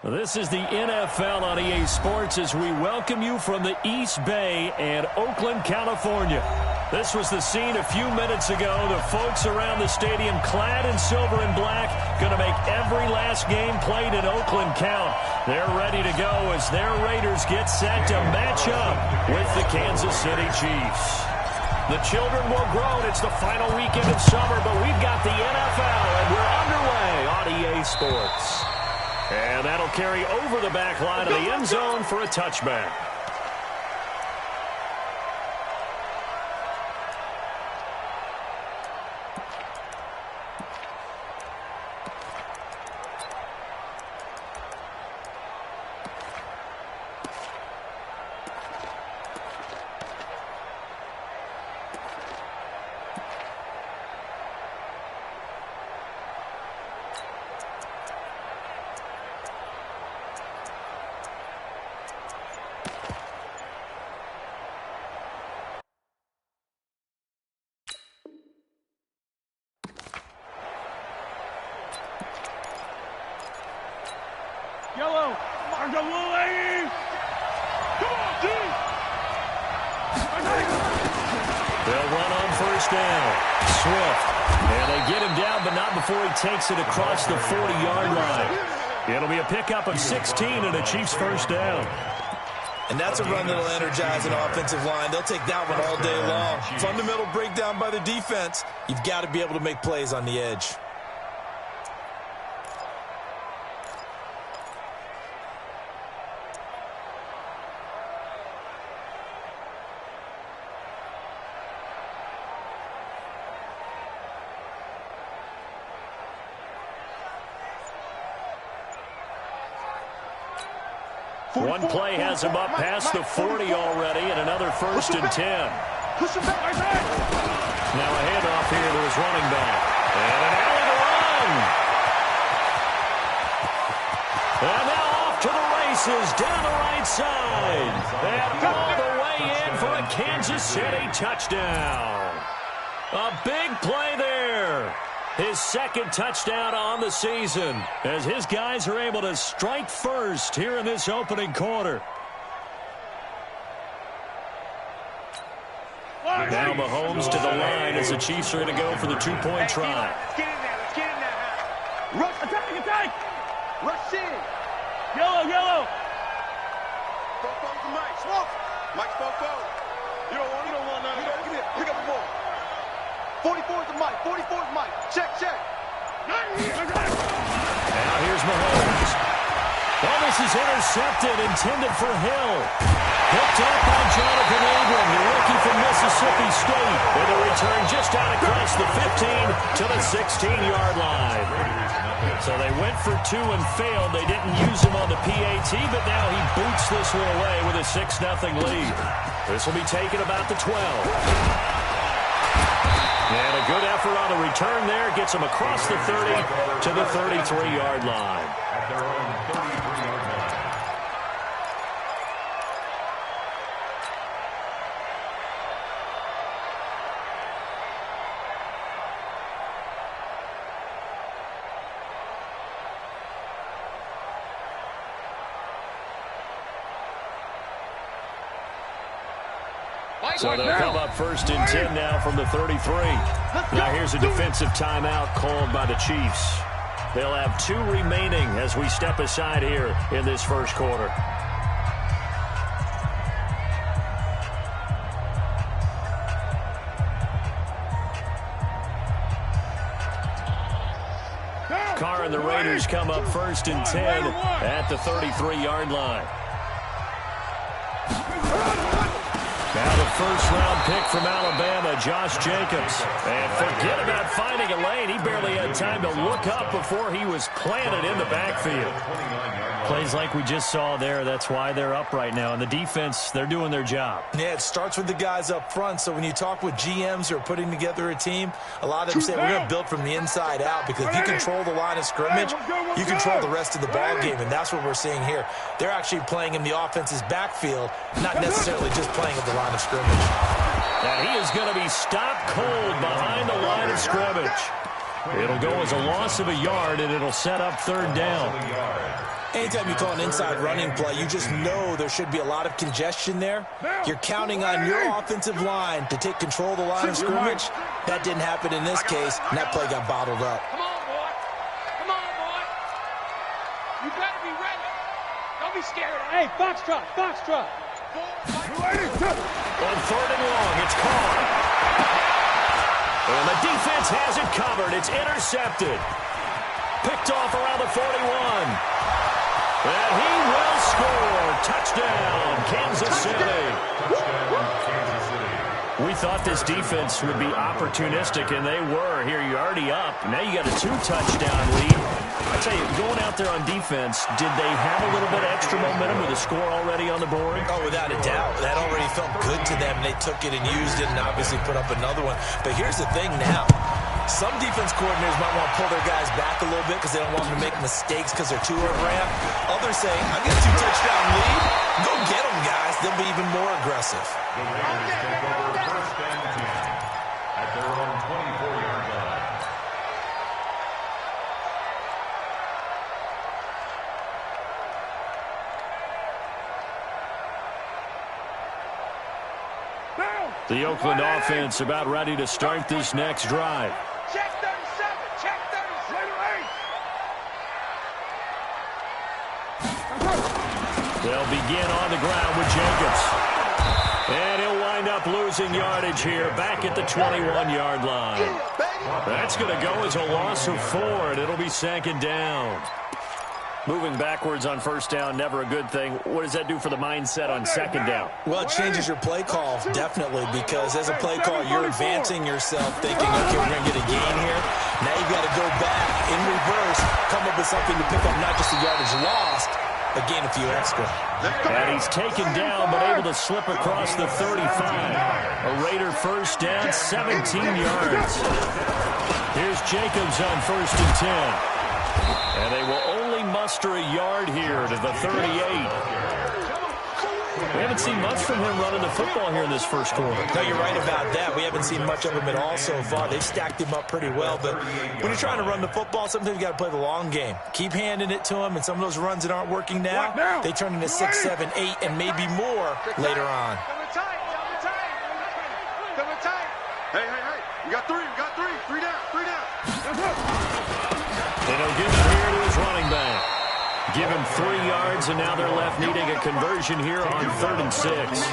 This is the NFL on EA Sports as we welcome you from the East Bay and Oakland, California. This was the scene a few minutes ago. The folks around the stadium clad in silver and black going to make every last game played in Oakland count. They're ready to go as their Raiders get set to match up with the Kansas City Chiefs. The children will grow. It's the final weekend of summer, but we've got the NFL and we're underway on EA Sports. And that'll carry over the back line of the end zone for a touchback. Yellow, Margo Willie! Come on, D! They'll run on first down. Swift. And they get him down, but not before he takes it across the 40-yard line. It'll be a pickup of 16 and a Chiefs first down. And that's a run that'll energize an offensive line. They'll take that one all day long. Fundamental breakdown by the defense. You've got to be able to make plays on the edge. One play has him up past the 40 already, and another first and 10. Push him back, Now a handoff here to his running back. And an alley to run. And now off to the races down the right side. And all the way in for a Kansas City touchdown. A big play there. His second touchdown on the season as his guys are able to strike first here in this opening quarter. Now Mahomes to the line as the Chiefs are going to go for the two-point try. Let's get in there, let's get in there. Rush, attack! Rush in. Yellow. Fofo to Mike. Swamp. Mike's Fofo. You don't want none. You don't get it. Pick up the ball. 44 to Mike. 44 to Mike. Check. Now here's Mahomes. Well, this is intercepted, intended for Hill. Picked up by Jonathan Abram, the rookie from Mississippi State. With a return just out across the 15 to the 16-yard line. So they went for two and failed. They didn't use him on the PAT, but now he boots this one away with a 6-0 lead. This will be taken about the 12. And a good effort on the return there. Gets him across the 30 to the 33-yard line. At their own 33-yard line. So they'll come up first and 10 now from the 33. Now here's a defensive timeout called by the Chiefs. They'll have two remaining as we step aside here in this first quarter. Carr and the Raiders come up first and 10 at the 33-yard line. Now the first-round pick from Alabama, Josh Jacobs. And forget about finding a lane. He barely had time to look up before he was planted in the backfield. Plays like we just saw there. That's why they're up right now. And the defense, they're doing their job. Yeah, it starts with the guys up front. So when you talk with GMs who are putting together a team, a lot of them say we're going to build from the inside out because if you control the line of scrimmage, you control the rest of the ball game, and that's what we're seeing here. They're actually playing in the offense's backfield, not necessarily just playing at the line of scrimmage. And he is going to be stopped cold behind the line of scrimmage. It'll go as a loss of a yard, and it'll set up third down. Anytime you call an inside running play, you just know there should be a lot of congestion there. You're counting on your offensive line to take control of the line of scrimmage. That didn't happen in this case, and that play got bottled up. Come on, boy. Come on, boy. You better be ready. Don't be scared. Hey, foxtrot, foxtrot. On 3rd and long, it's caught. And the defense has it covered. It's intercepted. Picked off around the 41. And he will score. Touchdown, Kansas City. We thought this defense would be opportunistic, and they were. Here, you're already up. Now you got a 2-touchdown lead. I tell you, going out there on defense, did they have a little bit of extra momentum with a score already on the board? Oh, without a doubt. That already felt good to them. They took it and used it and obviously put up another one. But here's the thing now. Some defense coordinators might want to pull their guys back a little bit because they don't want them to make mistakes because they're too over-ramped. Others say, I got a 2-touchdown lead. Go get them, guys. They'll be even more aggressive. The Raiders take over 1st and 10 at their own 24-yard line. The Oakland offense about ready to start this next drive. Check 37. Check 37. They'll begin on the ground with Jacobs. And he'll wind up losing yardage here back at the 21-yard line. That's going to go as a loss of 4, and it'll be 2nd down. Moving backwards on 1st down, never a good thing. What does that do for the mindset on 2nd down? Well, it changes your play call, definitely, because as a play call, you're advancing yourself, thinking, okay, we're going to get a gain here. Now you've got to go back in reverse, come up with something to pick up not just the yardage lost, but gain a few extra. And he's taken down, but able to slip across the 35. A Raider 1st down, 17 yards. Here's Jacobs on 1st and 10. And they will only muster a yard here to the 38. We haven't seen much from him running the football here in this first quarter. No, you're right about that. We haven't seen much of him at all so far. They've stacked him up pretty well. But when you're trying to run the football, sometimes you got to play the long game. Keep handing it to him, and some of those runs that aren't working now, they turn into 6, 7, 8, and maybe more later on. Hey. We got 3. We got 3. 3 down. 3 down. And he'll give it here to his running back. Give him 3 yards, and now they're left needing a conversion here on 3rd and 6.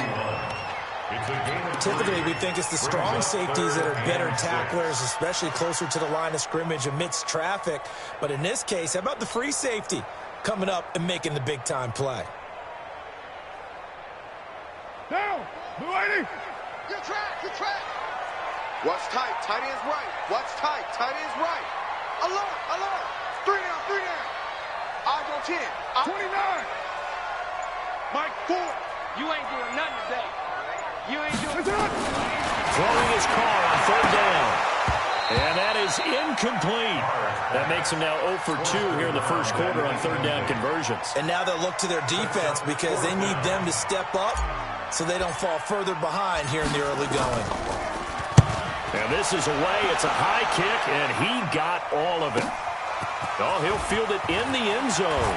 Typically, we think it's the strong safeties that are better tacklers, especially closer to the line of scrimmage amidst traffic. But in this case, how about the free safety coming up and making the big-time play? Now, blue 80. Good track. Watch tight. Tight end's right. Watch tight. Tight end's right. Alert. 3 down. Eyes on 10. 29. Mike, 4. You ain't doing nothing today. You ain't doing Throwing his car on 3rd down. And that is incomplete. That makes him now 0 for 2 here in the first quarter on 3rd down conversions. And now they'll look to their defense because they need them to step up so they don't fall further behind here in the early going. And this is away. It's a high kick, and he got all of it. Oh, he'll field it in the end zone.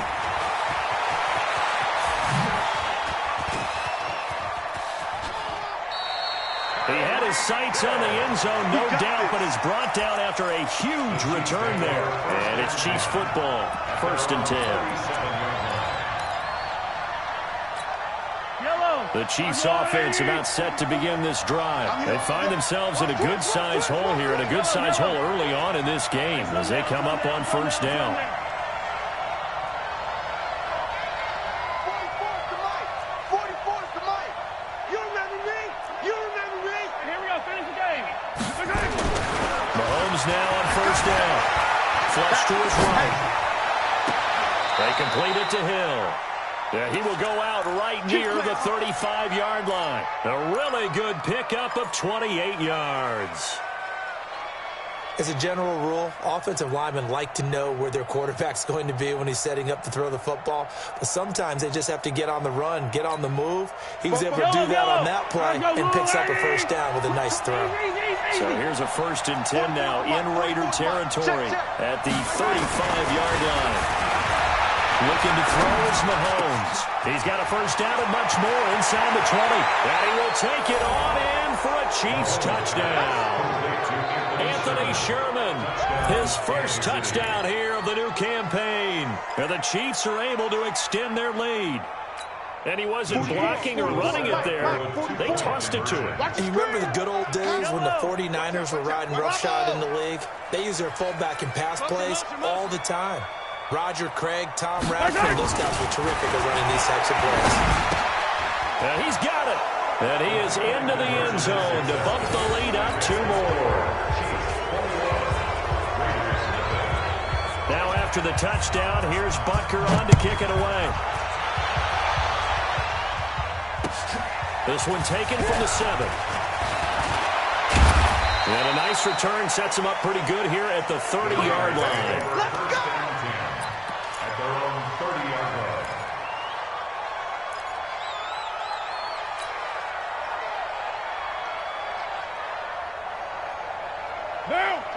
He had his sights on the end zone, no doubt, but is brought down after a huge return there. And it's Chiefs football, 1st and 10. The Chiefs offense about set to begin this drive. They find themselves in a good-sized hole here, and a good-sized hole early on in this game as they come up on 1st down. 44's to Mike. You remember me? And here we go, finish the game. Mahomes now on 1st down. Flush to his right. They complete it to Hill. Yeah, he will go out right near the 35-yard line. A really good pickup of 28 yards. As a general rule, offensive linemen like to know where their quarterback's going to be when he's setting up to throw the football. But sometimes they just have to get on the run, get on the move. He was able to do that on that play and picks up a 1st down with a nice throw. So here's a 1st and 10 now in Raider territory at the 35-yard line. Looking to throw is Mahomes. He's got a first down and much more inside the 20. And he will take it on in for a Chiefs touchdown. Anthony Sherman, his first touchdown here of the new campaign. And the Chiefs are able to extend their lead. And he wasn't blocking or running it there. They tossed it to him. And you remember the good old days when the 49ers were riding roughshod in the league? They used their fullback in pass plays all the time. Roger Craig, Tom Radford, those guys were terrific at running these types of plays. And he's got it. And he is into the end zone to bump the lead up 2 more. Now after the touchdown, here's Butker on to kick it away. This one taken from the 7. And a nice return sets him up pretty good here at the 30-yard line. Let's go! At their own 30-yard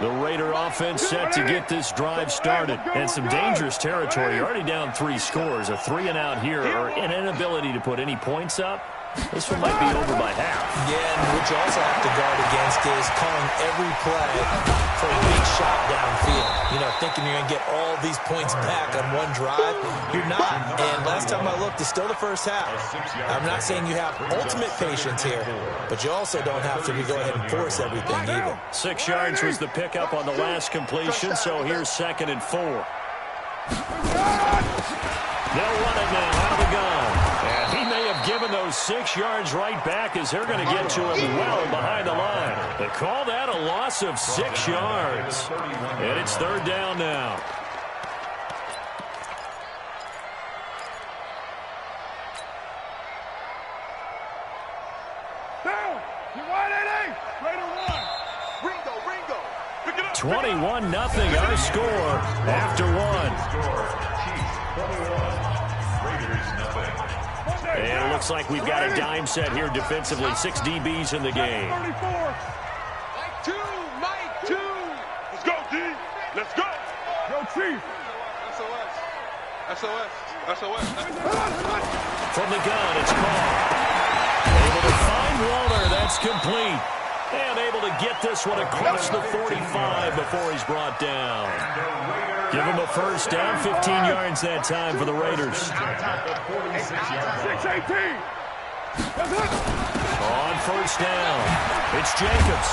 line. The Raider offense set to get this drive started. And some dangerous territory. You're already down 3 scores. A 3-and-out here or an inability to put any points up. This one might be over by half. Yeah, and what you also have to guard against is calling every play for a big shot downfield. You know, thinking you're going to get all these points back on one drive. You're not. And last time I looked, it's still the first half. I'm not saying you have ultimate patience here, but you also don't have to go ahead and force everything either. 6 yards was the pickup on the last completion, so here's 2nd and 4. They'll run it now out of the gun. And he may have given those 6 yards right back as they're going to get to him well behind the line. They call that a loss of 6 yards. And it's 3rd down now. Down. You want it, Raider 1. Ringo. Pick it up. 21-0 our score after 1. And it looks like we've got a dime set here defensively. 6 DBs in the game. Mike 2. Let's go, D. Let's go. Go, Chief. SOS. From the gun, it's Carr. Able to find Walter. That's complete. And able to get this one across the 45 before he's brought down. Give him a first down, 15 yards that time for the Raiders. 6-18. On first down, it's Jacobs.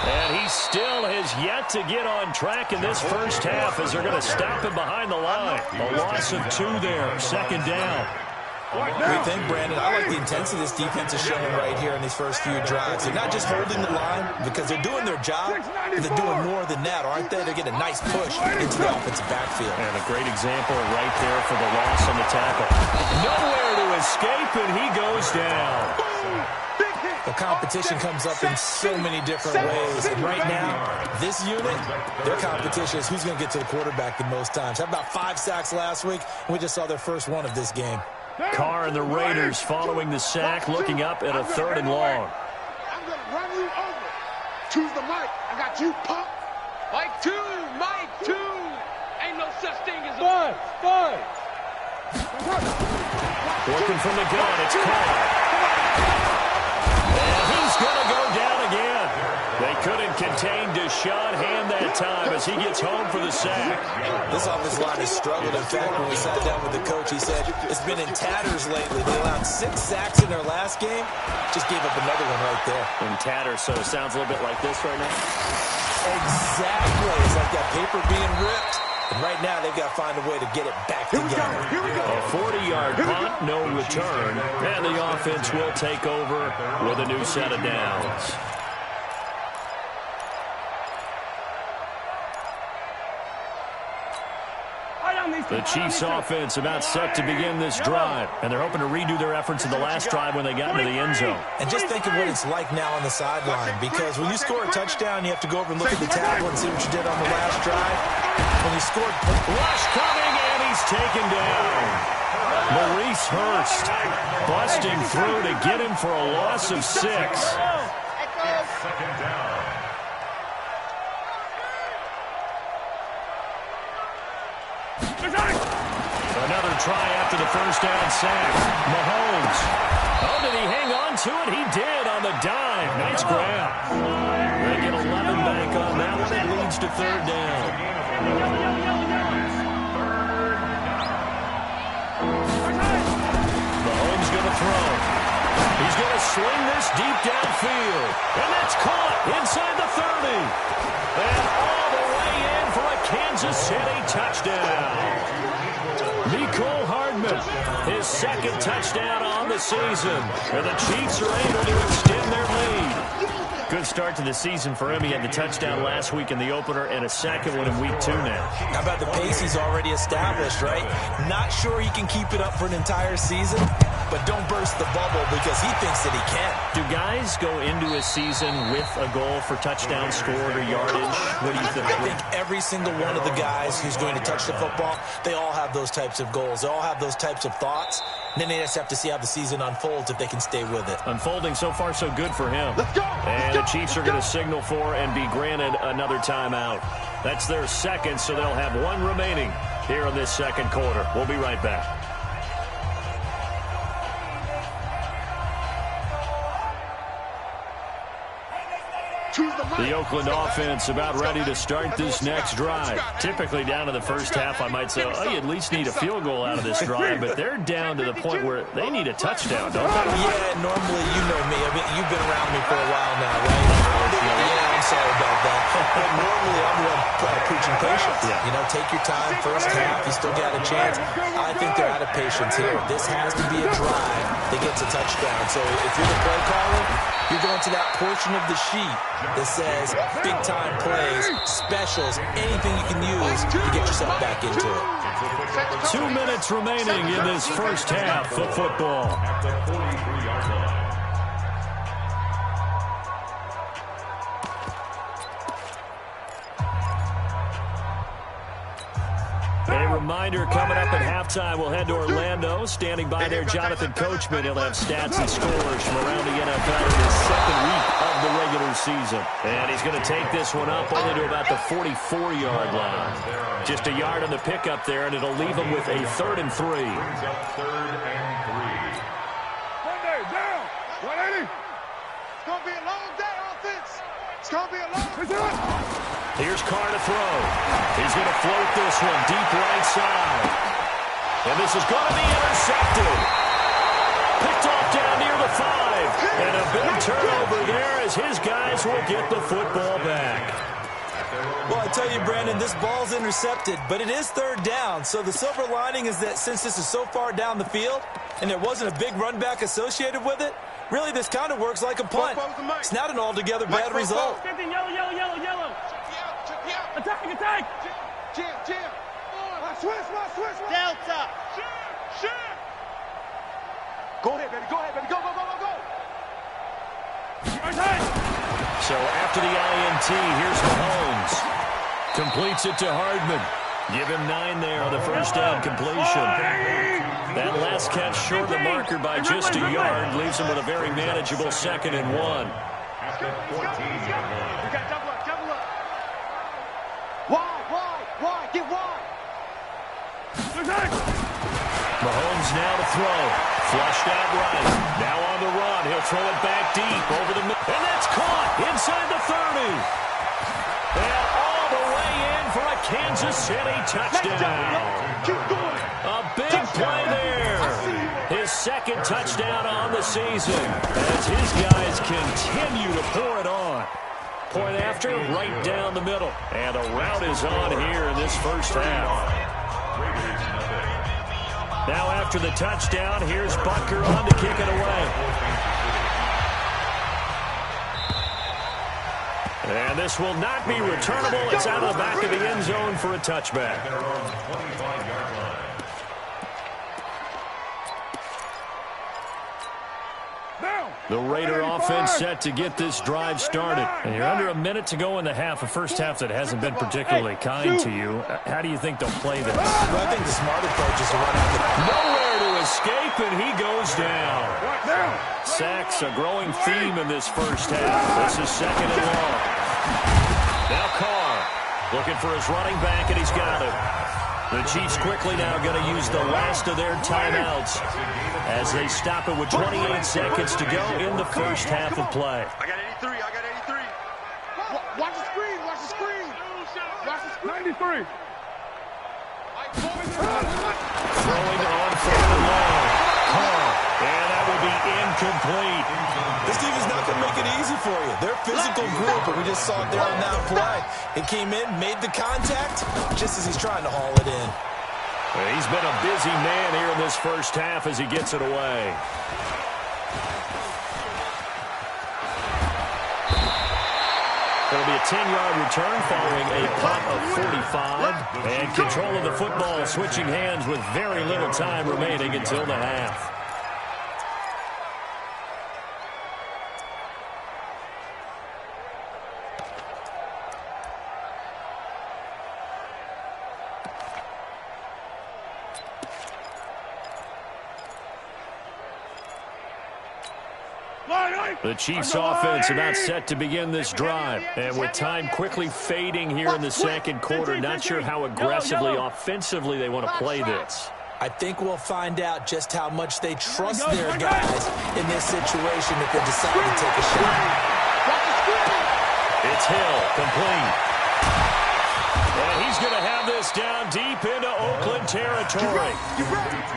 And he still has yet to get on track in this first half as they're going to stop him behind the line. A loss of 2 there, 2nd down. What do you think, Brandon? I like the intensity this defense is showing right here in these first few drives. They're not just holding the line because they're doing their job, but they're doing more than that, aren't they? They're getting a nice push into the offensive backfield. And a great example right there for the loss on the tackle. Nowhere to escape, and he goes down. The competition comes up in so many different ways. And right now, this unit, their competition is who's going to get to the quarterback the most times. Had about 5 sacks last week, and we just saw their first one of this game. Carr and the Raiders following the sack, looking up at a 3rd and long. I'm going to run you over. Choose the mic. I got you, punk. Mike 2. Ain't no such thing as a... Five. Working from the gun, it's Carr. And he's going to go down again. They couldn't contain Deshaun Hand that time as he gets home for the sack. This offensive line has struggled. In fact, when we sat down with the coach, he said it's been in tatters lately. They allowed 6 sacks in their last game. Just gave up another one right there. In tatters, so it sounds a little bit like this right now. Exactly. It's like that paper being ripped. And right now, they've got to find a way to get it back together. Here we go. A 40-yard punt, no return. And the offense will take over with a new set of downs. The Chiefs offense about set to begin this drive, and they're hoping to redo their efforts in the last drive when they got into the end zone. And just think of what it's like now on the sideline, because when you score a touchdown, you have to go over and look at the tackle and see what you did on the last drive. When you scored... Rush coming, and he's taken down. Maurice Hurst busting through to get him for a loss of 6. 2nd down. try after the first down sack. Mahomes. Oh, did he hang on to it? He did on the dive. Nice grab. They get 11 back on that one. It leads to third down. Mahomes going to throw. He's going to swing this deep downfield. And that's caught inside the 30. And all the way in for a Kansas City touchdown. Mecole Hardman, his second touchdown on the season. And the Chiefs are able to extend their lead. Good start to the season for him. He had the touchdown last week in the opener and a second one in week 2 now. How about the pace he's already established, right? Not sure he can keep it up for an entire season, but don't burst the bubble because he thinks that he can. Do guys go into a season with a goal for touchdown scored or yardage? What do you think? I think every single one of the guys who's going to touch the football, they all have those types of goals. They all have those types of thoughts. And then they just have to see how the season unfolds if they can stay with it. Unfolding so far so good for him. And the Chiefs are going to signal for and be granted another timeout. That's their second, so they'll have one remaining here in this second quarter. We'll be right back. The Oakland offense about ready to start this next drive. Typically down to the first half, I might say, oh, you at least need a field goal out of this drive, but they're down to the point where they need a touchdown, don't they? Yeah, normally, you know me. I mean, you've been around me for a while now, right? Yeah, I'm sorry about that. But normally, I'm the one preaching patience. Yeah. You know, take your time. First half, you still got a chance. I think they're out of patience here. This has to be a drive that gets a touchdown. So if you're the play caller, you're going to that portion of the sheet that says big-time plays, specials, anything you can use to get yourself back into it. 2 minutes remaining in this first half of football. At the 43-yard line. A reminder coming up at halftime, we'll head to Orlando. Standing by there, Jonathan Coachman. He'll have stats and scores from around the NFL in his second week of the regular season. And he's going to take this one up only to about the 44-yard line. Just a yard on the pickup there, and it'll leave him with a 3rd and 3. Brings up 3rd and 3. Monday, down. 180. It's going to be a long day, offense. It's going to be a long day. Here's Carr to throw. He's going to float this one deep right side. And this is going to be intercepted. Picked off down near the 5. And a big turnover there as his guys will get the football back. Well, I tell you, Brandon, this ball's intercepted, but it is 3rd down. So the silver lining is that since this is so far down the field and there wasn't a big run back associated with it, really this kind of works like a punt. It's not an altogether bad result. Yellow. Attack. Jam. Switch. Delta. Shit. Go ahead, baby. Go. So after the INT, here's Mahomes. Completes it to Hardman. Give him 9 there on the first down completion. That last catch short of the marker by just a yard leaves him with a very manageable 2nd and 1. At the 14-yard line. Double up. Wide. Get wide. Mahomes now to throw. Flushed out right. Now on the run. He'll throw it back deep over the middle. And that's caught inside the 30. And all the way in for a Kansas City touchdown. Keep going. A big play there. His 2nd touchdown on the season as his guys continue to pour it on. Point after, right down the middle. And the route is on here in this first half. Now after the touchdown, here's Butker on to kick it away. And this will not be returnable. It's out of the back of the end zone for a touchback. The Raider offense set to get this drive started. And you're under a minute to go in the half, a first half that hasn't been particularly kind to you. How do you think they'll play this? Well, I think the smart approach is to run out the... Nowhere to escape, and he goes down. Sacks, a growing theme in this first half. This is 2nd and long. Now Carr looking for his running back, and he's got it. The Chiefs quickly now going to use the last of their timeouts as they stop it with 28 seconds to go in the first half of play. I got 83. I got 83. Watch the screen. Watch the screen. Watch the screen. 93. Throwing on third and long. And that will be incomplete. This defense is not going to make it easy for you. They're a physical group, but we just saw it there on that play. It came in, made the contact, just as he's trying to haul it in. He's been a busy man here in this first half as he gets it away. It'll be a 10-yard return following a punt of 45. And control of the football switching hands with very little time remaining until the half. The Chiefs offense about set to begin this drive. And with time quickly fading here in the second quarter, not sure how aggressively, offensively they want to play this. I think we'll find out just how much they trust their guys in this situation if they decide to take a shot. It's Hill, complete. And he's going to have this down deep into Oakland territory.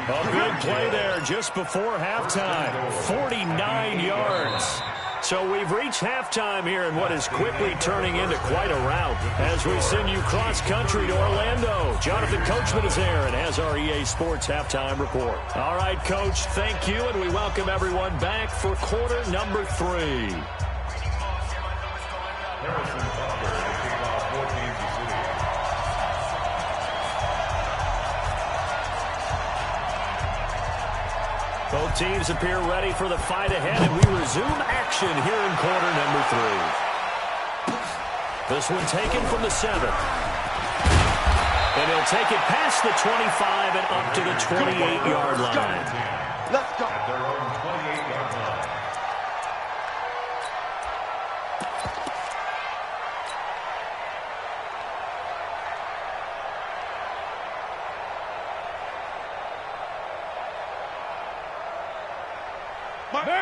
A big play there just before halftime. 49 yards. So we've reached halftime here in what is quickly turning into quite a rout as we send you cross-country to Orlando. Jonathan Coachman is there and has our EA Sports halftime report. All right, Coach, thank you, and we welcome everyone back for quarter number 3. Both teams appear ready for the fight ahead, and we resume action here in quarter number 3. This one taken from the 7. And he'll take it past the 25 and up to the 28-yard line. Let's go. At their own 28-yard line.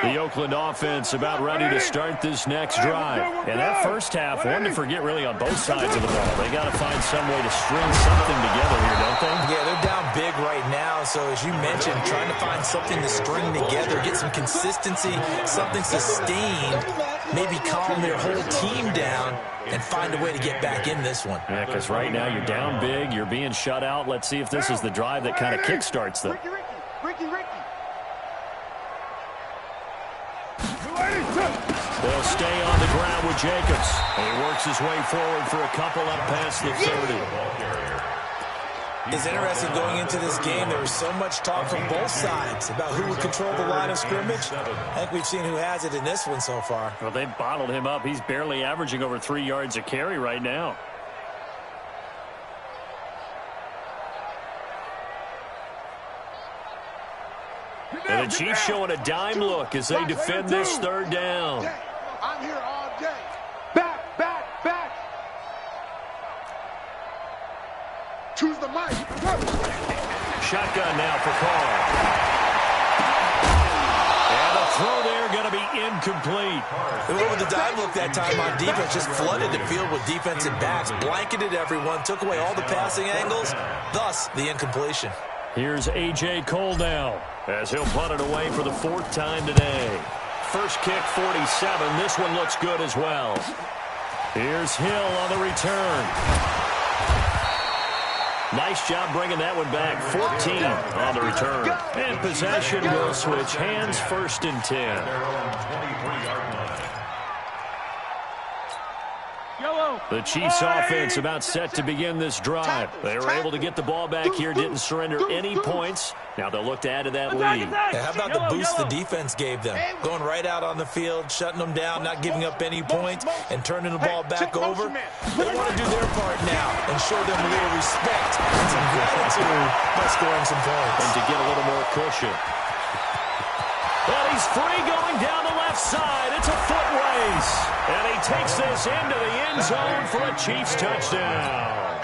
The Oakland offense about ready to start this next drive. And that first half, one to forget really on both sides of the ball. They got to find some way to string something together here, don't they? Yeah, they're down big right now. So as you mentioned, trying to find something to string together, get some consistency, something sustained, maybe calm their whole team down and find a way to get back in this one. Yeah, because right now you're down big, you're being shut out. Let's see if this is the drive that kind of kickstarts them. Ricky. They'll stay on the ground with Jacobs. And he works his way forward for a couple up past the 30. It's interesting going into this game. There was so much talk from both sides about who would control the line of scrimmage. I think we've seen who has it in this one so far. Well, they bottled him up. He's barely averaging over 3 yards a carry right now. And the Chiefs showing a dime look as they defend this third down. I'm here all day. Back. Choose the mic. Shotgun now for Carr. And the throw there going to be incomplete. They went with the dime look that time on defense, just flooded the field with defensive backs, blanketed everyone, took away all the passing angles, thus the incompletion. Here's A.J. Cole now as he'll punt it away for the 4th time today. First kick, 47. This one looks good as well. Here's Hill on the return. Nice job bringing that one back. 14 on the return. And possession will switch hands, 1st and 10. Their own 23-yard line. The Chiefs offense about set to begin this drive. They were able to get the ball back here, didn't surrender any points. Now they'll look to add to that lead. Yeah, how about the boost the defense gave them? Going right out on the field, shutting them down, not giving up any points, and turning the ball back over. They want to do their part now and show them a little respect and some gratitude by scoring some points. And to get a little more cushion. And he's free going down the left side. It's a foot race. And he takes this into the end zone for a Chiefs touchdown.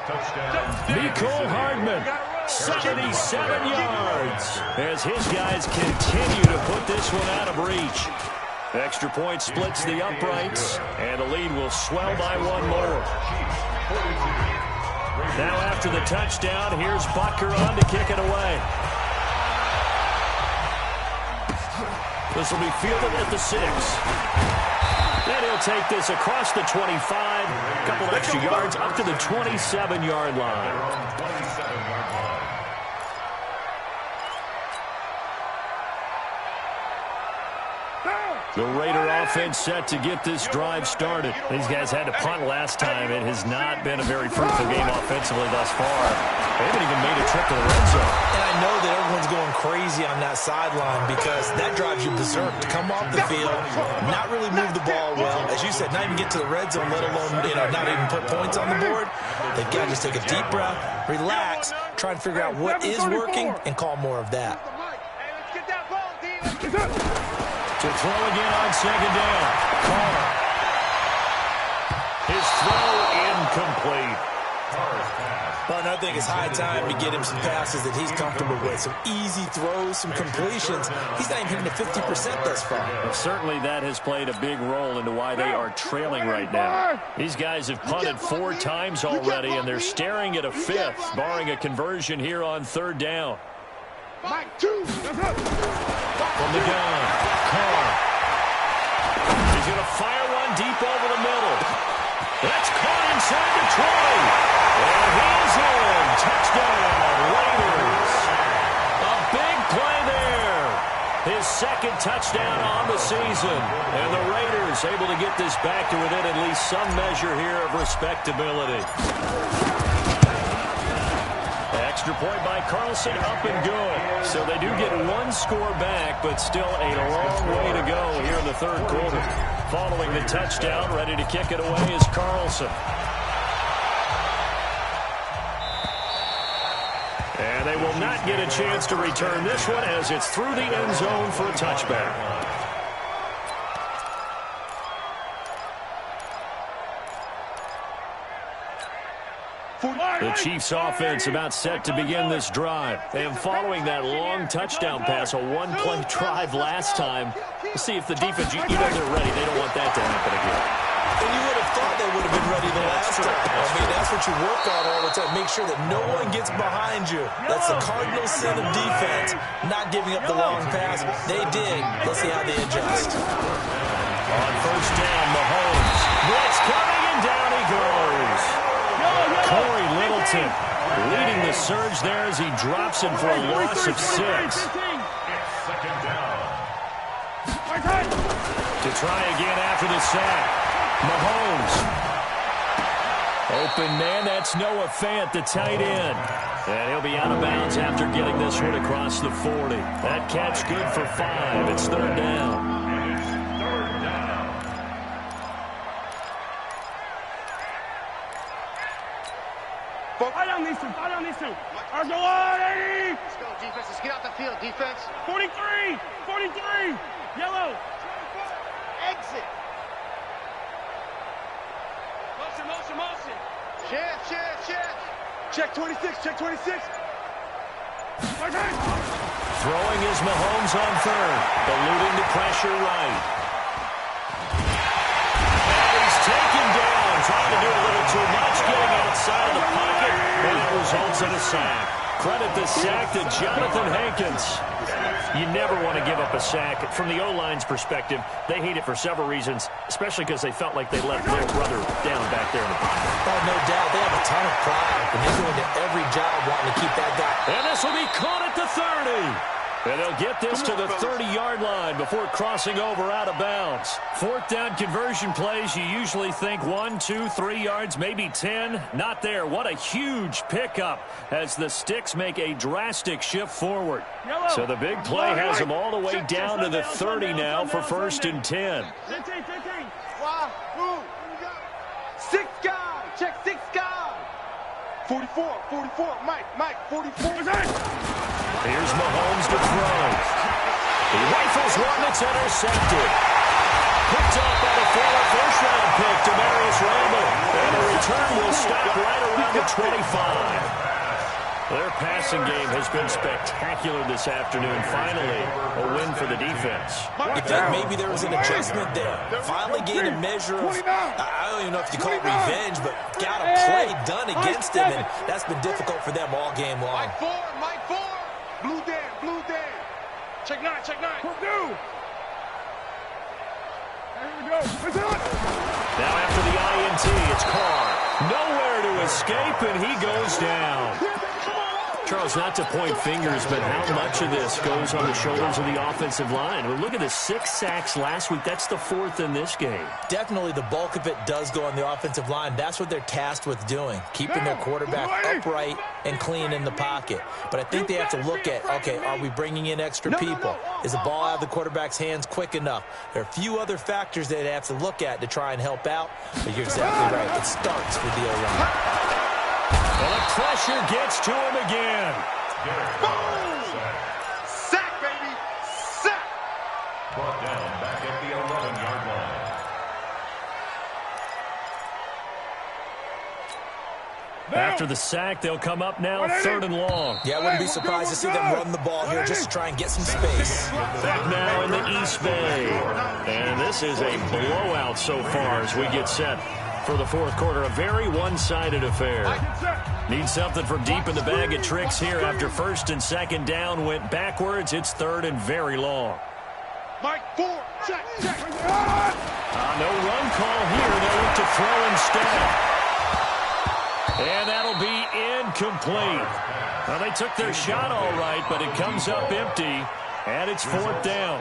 Nicole Hardman, 77 yards, as his guys continue to put this one out of reach. Extra point splits the uprights, and the lead will swell by one more. Now after the touchdown, here's Butker on to kick it away. This will be fielded at the 6. And he'll take this across the 25, a couple extra yards up to the 27-yard line. The Raider offense set to get this drive started. These guys had to punt last time. It has not been a very fruitful game offensively thus far. They haven't even made a trip to the red zone. And I know that everyone's going crazy on that sideline because that drives you berserk. To come off the field, not really move the ball well. As you said, not even get to the red zone, let alone, not even put points on the board. They've got to just take a deep breath, relax, try and figure out what is working, and call more of that. To throw again on second down. Carr. His throw incomplete. But I think it's high time to get him some passes that he's comfortable with. Some easy throws, some completions. He's not even hitting the 50% thus far. Well, certainly that has played a big role into why they are trailing right now. These guys have punted 4 times already, and they're staring at a 5th, barring a conversion here on third down. From the gun, Carr. He's going to fire one deep over the middle. That's caught inside the 20. And he's in. Touchdown, Raiders. A big play there. His second touchdown on the season. And the Raiders able to get this back to within at least some measure here of respectability. Extra point by Carlson, up and good. So they do get 1 score back, but still a long way to go here in the third quarter. Following the touchdown, ready to kick it away is Carlson. And they will not get a chance to return this one as it's through the end zone for a touchback. The Chiefs offense about set to begin this drive. And following that long touchdown pass, a one-play drive last time, we'll see if the defense, they're ready. They don't want that to happen again. And you would have thought they would have been ready the last time. That's what you work on all the time. Make sure that no one gets behind you. That's the cardinal sin of defense, not giving up the long pass. They did. Let's see how they adjust. On first down, Mahomes. Blitz coming, and down he goes. Corey Littleton leading the surge there as he drops him for a loss of 6. To try again after the sack. Mahomes. Open man, that's Noah Fant, the tight end. And he'll be out of bounds after getting this one across the 40. That catch good for 5. It's third down. Fight on these two. Let's go, 80. Let's go, defense. Let's get out the field, defense. 43. Yellow. Exit. Motion. Shift. Check 26. Throwing is Mahomes on third. Eluding the pressure right. And he's taken down. Trying to do a little too much. Getting outside of the pocket. And it results in a sack. Credit the sack to Jonathan Hankins. You never want to give up a sack. From the O-line's perspective, they hate it for several reasons, especially because they felt like they let their brother down back there in the pocket. Oh, no doubt. They have a ton of pride, and they go into every job wanting to keep that guy. And this will be caught at the 30. And they'll get this to the 30-yard line before crossing over out of bounds. Fourth down conversion plays, you usually think 1, 2, 3 yards, maybe 10. Not there. What a huge pickup as the Sticks make a drastic shift forward. So the big play has them all the way down to the 30 now for first and 10. 6 guy. Check 6 guy. 44. Mike, 44. Here's Mahomes to throw. He rifles one that's intercepted. Picked up by the former first-round pick, Demarius Randall. And the return will stop right around down to 25. Their passing game has been spectacular this afternoon. Finally, a win for the defense. I think maybe there was an adjustment there. Finally getting a measure of, I don't even know if you call it revenge, but got a play done against him, and that's been difficult for them all game long. Mike 4. Blue Dan. Check 9. Here we go. Now after the INT, it's Carr. Nowhere to escape, and he goes down. Charles, not to point fingers, but how much of this goes on the shoulders of the offensive line? Well, look at the 6 sacks last week. That's the 4th in this game. Definitely the bulk of it does go on the offensive line. That's what they're tasked with doing, keeping their quarterback upright and clean in the pocket. But I think they have to look at, okay, are we bringing in extra people? Is the ball out of the quarterback's hands quick enough? There are a few other factors they have to look at to try and help out, but you're exactly right. It starts with the O-line. Well, the pressure gets to him again. Boom! Sack, baby! Sack! Brought down back at the 11-yard line. After the sack, they'll come up now 3rd and long. Yeah, I wouldn't be surprised to see them run the ball here just to try and get some space. Back now in the East Bay. And this is a blowout so far as we get set for the 4th quarter. A very one-sided affair. Need something from deep in the bag of tricks here after 1st and 2nd down went backwards. It's 3rd and very long. Mike 4. Check. No run call here. They'll look to throw instead. And that'll be incomplete. Well, they took their shot all right, but it comes up empty, and it's 4th down.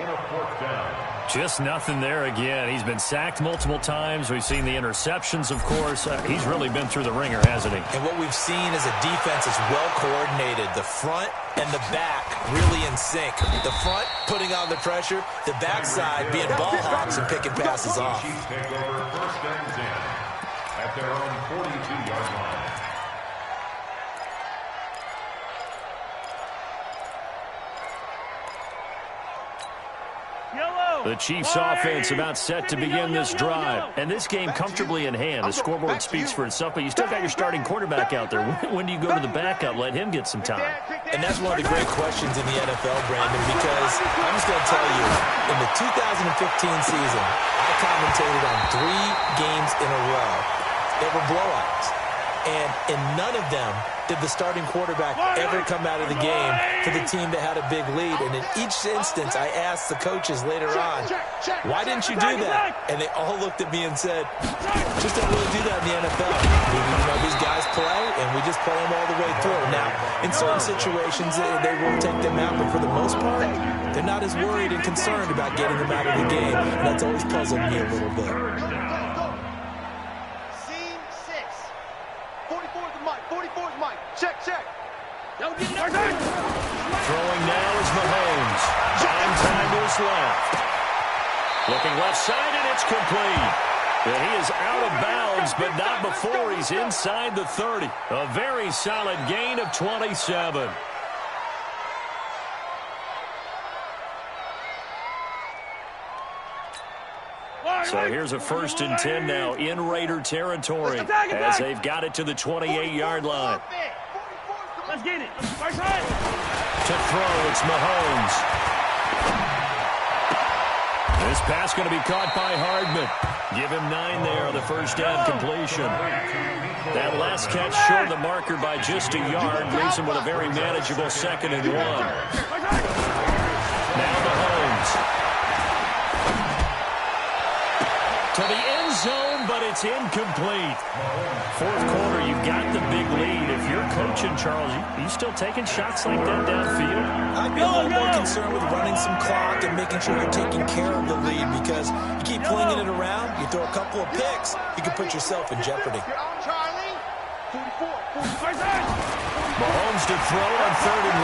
Just nothing there again. He's been sacked multiple times. We've seen the interceptions, of course. He's really been through the ringer, hasn't he? And what we've seen is a defense that's well coordinated. The front and the back really in sync. The front putting on the pressure, the backside being ball hawks and picking passes off. Chiefs take over 1st and 10 at their own 42-yard line. The Chiefs offense about set to begin this drive. And this game comfortably in hand. The scoreboard speaks for itself, but you still got your starting quarterback out there. When do you go to the backup? Let him get some time. And that's one of the great questions in the NFL, Brandon, because I'm just going to tell you, in the 2015 season, I commentated on 3 games in a row that were blowouts. And in none of them did the starting quarterback ever come out of the game for the team that had a big lead. And in each instance, I asked the coaches later on, why didn't you do that? And they all looked at me and said, just don't really do that in the NFL. You know, these guys play, and we just play them all the way through. Now, in certain situations, they will take them out, but for the most part, they're not as worried and concerned about getting them out of the game. And that's always puzzled me a little bit. Check. Don't get no Throwing now is Mahomes. Time to his left. Looking left side, and it's complete. And he is out of bounds, but not before he's inside the 30. A very solid gain of 27. So here's a 1st and 10 now in Raider territory as they've got it to the 28-yard line. Let's get it. To throw, it's Mahomes. This pass going to be caught by Hardman. Give him 9 there on the 1st down completion. That last catch short of the marker by just a yard leaves him with a very manageable 2nd and 1. Now Mahomes. To the end zone, but it's incomplete. 4th quarter, you've got the big lead. If you're coaching, Charles, you still taking shots like that downfield? I'd be a little more concerned with running some clock and making sure you're taking care of the lead, because you keep flinging it around, you throw a couple of picks, you can put yourself in jeopardy. Mahomes to throw on 3rd and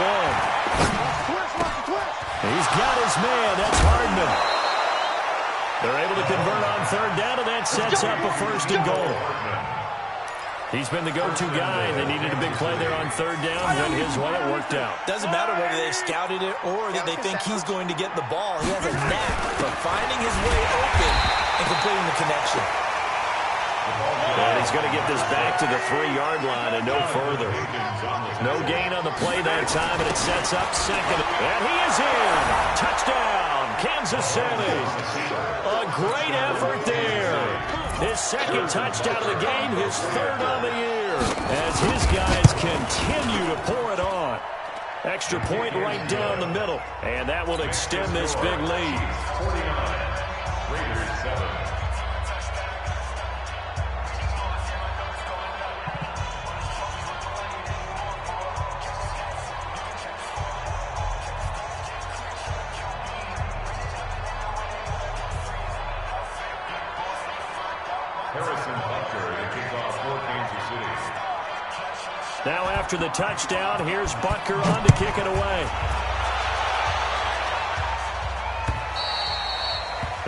1. He's got his man. That's Hardman. They're able to convert on 3rd down, and that sets up a 1st and goal. He's been the go-to guy. They needed a big play there on 3rd down. Went his way. It worked out. Doesn't matter whether they've scouted it or that they think he's going to get the ball. He has a knack for finding his way open and completing the connection. And he's going to get this back to the 3-yard line and no further. No gain on the play that time, and it sets up second. And he is in. Touchdown, Kansas City. A great effort there. His second touchdown of the game, his third on the year, as his guys continue to pour it on. Extra point right down the middle, and that will extend this big lead. 49, Raiders 7. Now after the touchdown, here's Butker on to kick it away.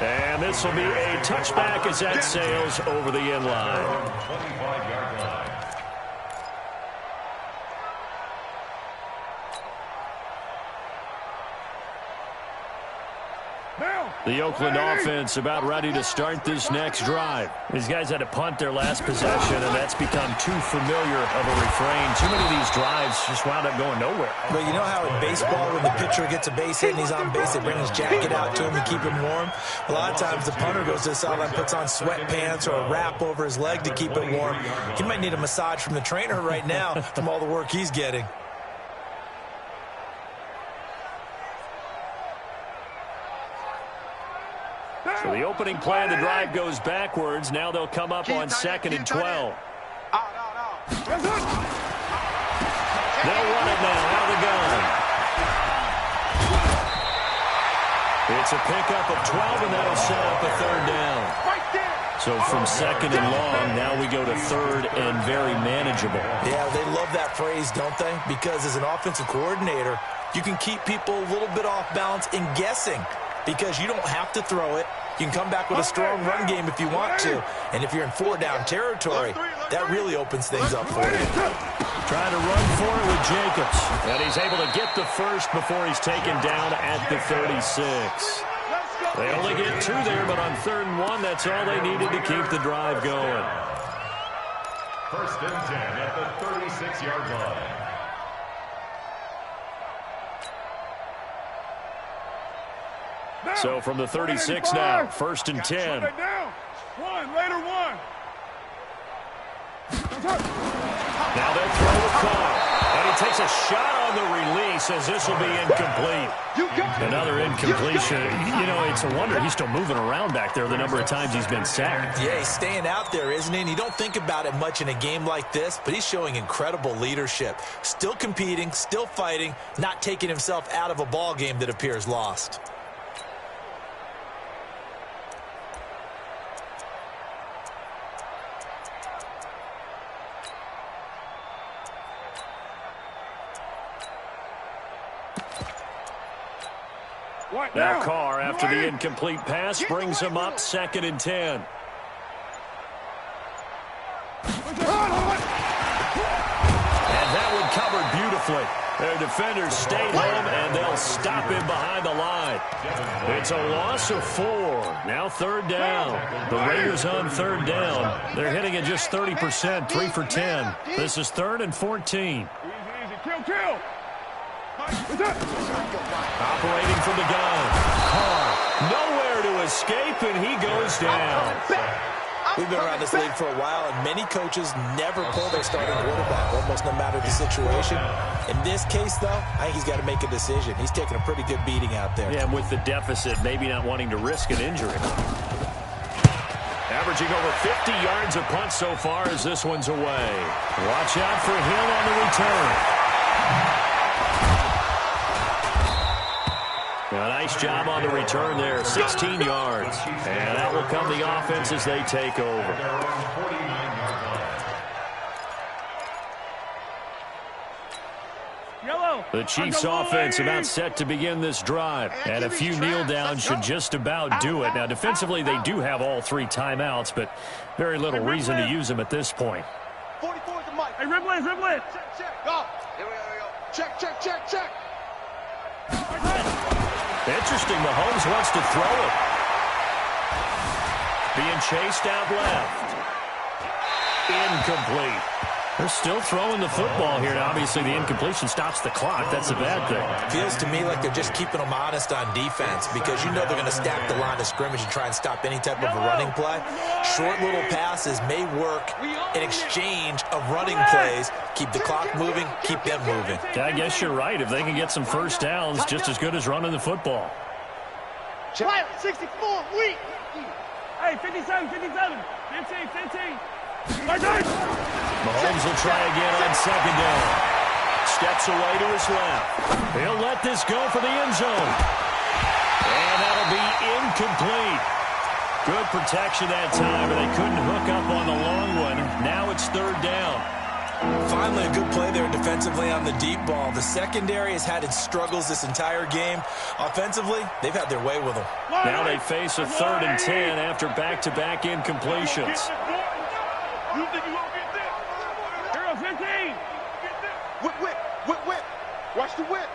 And this will be a touchback as that sails over the end line. 25-yard line. The Oakland offense about ready to start this next drive. These guys had to punt their last possession, and that's become too familiar of a refrain. Too many of these drives just wound up going nowhere. But you know how in baseball, when the pitcher gets a base hit and he's on base, they bring his jacket out to him to keep him warm? A lot of times the punter goes to the sideline, puts on sweatpants or a wrap over his leg to keep it warm. He might need a massage from the trainer right now from all the work he's getting. So the opening play of the drive goes backwards. Now they'll come up on 2nd and 12. Out. They'll run it now out of the gun. It's a pickup of 12, and that'll set up a third down. So from 2nd and long, now we go to 3rd and very manageable. Yeah, they love that phrase, don't they? Because as an offensive coordinator, you can keep people a little bit off balance in guessing because you don't have to throw it. You can come back with a strong run game if you want to. And if you're in 4-down territory, that really opens things up for you. Trying to run for it with Jacobs. And he's able to get the first before he's taken down at the 36. They only get 2 there, but on 3rd and 1, that's all they needed to keep the drive going. 1st and 10 at the 36-yard line. So from the 36 now, 1st and 10. Later one. Now they'll throw the call. And he takes a shot on the release as this will be incomplete. Another incompletion. You know, it's a wonder he's still moving around back there the number of times he's been sacked. Yeah, he's staying out there, isn't he? And you don't think about it much in a game like this, but he's showing incredible leadership. Still competing, still fighting, not taking himself out of a ball game that appears lost. Now Carr, after the incomplete pass, brings him up 2nd and 10. And that one covered beautifully. Their defenders stayed home, and they'll stop him behind the line. It's a loss of 4. Now 3rd down. The Raiders on 3rd down. They're hitting at just 30%, 3 for 10. This is 3rd and 14. Easy. Kill. Operating from the gun. Carr, nowhere to escape, and he goes down. We've been around this league for a while, and many coaches never pull their starting quarterback, almost no matter the situation. In this case, though, I think he's got to make a decision. He's taking a pretty good beating out there. Yeah, and with the deficit, maybe not wanting to risk an injury. Averaging over 50 yards a punt so far as this one's away. Watch out for Hill on the return. A nice job on the return there, 16 yards. And that will come the offense as they take over. The Chiefs offense about set to begin this drive. And a few kneel downs should just about do it. Now, defensively, they do have all 3 timeouts, but very little reason to use them at this point. 44 is the mic. Hey, Riblin. Check. Go. Here we go. Check. Interesting, Mahomes wants to throw it. Being chased out left. Incomplete. They're still throwing the football here. Now, obviously, the incompletion stops the clock. That's a bad thing. Feels to me like they're just keeping them honest on defense because you know they're going to stack the line of scrimmage and try and stop any type of a running play. Short little passes may work in exchange of running plays. Keep the clock moving, keep them moving. I guess you're right. If they can get some first downs, just as good as running the football. 64, weak. Hey, 57, 57, 15. Mahomes will try again on second down. Steps away to his left. He'll let this go for the end zone. And that'll be incomplete. Good protection that time, but they couldn't hook up on the long one. Now it's third down. Finally, a good play there defensively on the deep ball. The secondary has had its struggles this entire game. Offensively, they've had their way with them. Now they face a 3rd and 10 after back-to-back incompletions. You think you won't get this? Hero 15. Whip. Watch the whip.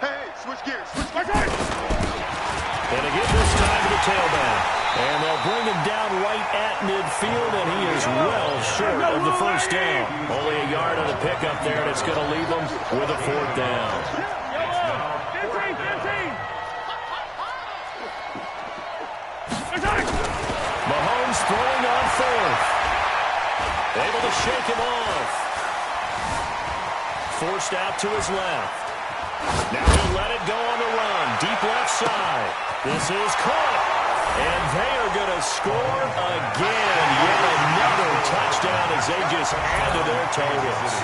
Hey, switch gears. And again this time to the tailback. And they'll bring him down right at midfield, and he is well short of the first down. Only a yard on the pickup there, and it's going to leave them with a 4th down. 15. Mahomes throwing on 4th. Able to shake him off. Forced out to his left. Now he'll let it go on the run. Deep left side. This is caught. And they are going to score again. Yet another touchdown as they just add to their totals.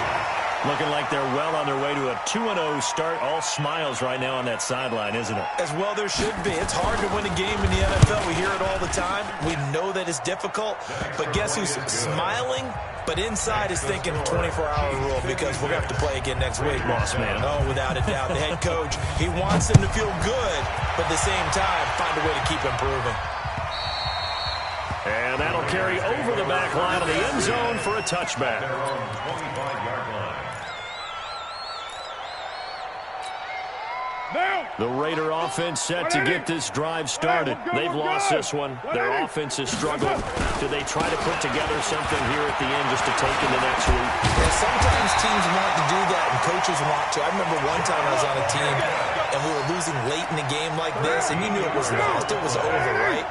Looking like they're well on their way to a 2-0 start. All smiles right now on that sideline, isn't it? As well there should be. It's hard to win a game in the NFL. We hear it all the time. We know that it's difficult. But guess who's smiling? But inside is thinking 24-hour rule because we're going to have to play again next week. Boss man. Oh, without a doubt. The head coach, he wants them to feel good, but at the same time, find a way to keep improving. And that'll carry over the back line of the end zone for a touchback. Their own 25-yard line. The Raider offense set to get this drive started. They've lost this one. Their offense has struggled. Do they try to put together something here at the end just to take into next week? Yeah, sometimes teams want to do that and coaches want to. I remember one time I was on a team and we were losing late in the game like this, and you knew it was lost. It was over, right?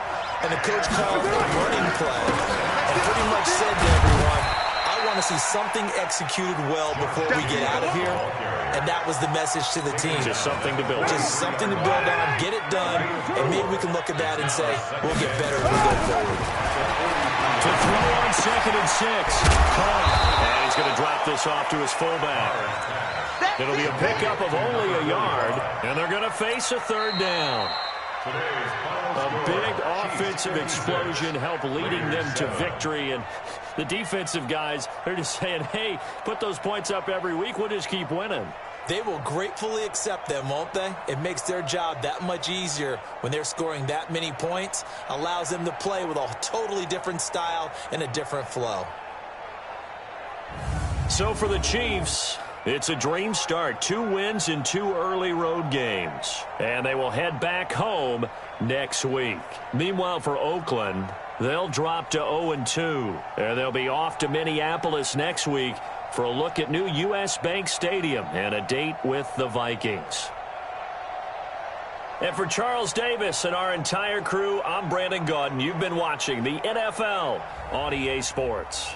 And the coach called a running play and pretty much said to everyone, I want to see something executed well before we get out of here. And that was the message to the team. Just something to build on. Just something to build on, get it done, and maybe we can look at that and say, we'll get better as we go forward. To throw on 2nd and 6. And he's going to drop this off to his fullback. It'll be a pickup of only a yard, and they're going to face a 3rd down. A big offensive explosion helped leading them to victory, and the defensive guys, they're just saying, hey, put those points up every week, we'll just keep winning. They will gratefully accept them, won't they? It makes their job that much easier when they're scoring that many points, allows them to play with a totally different style and a different flow. So for the Chiefs, it's a dream start. 2 wins in 2 early road games. And they will head back home next week. Meanwhile, for Oakland, they'll drop to 0-2. And they'll be off to Minneapolis next week for a look at new U.S. Bank Stadium and a date with the Vikings. And for Charles Davis and our entire crew, I'm Brandon Gaudin. You've been watching the NFL on EA Sports.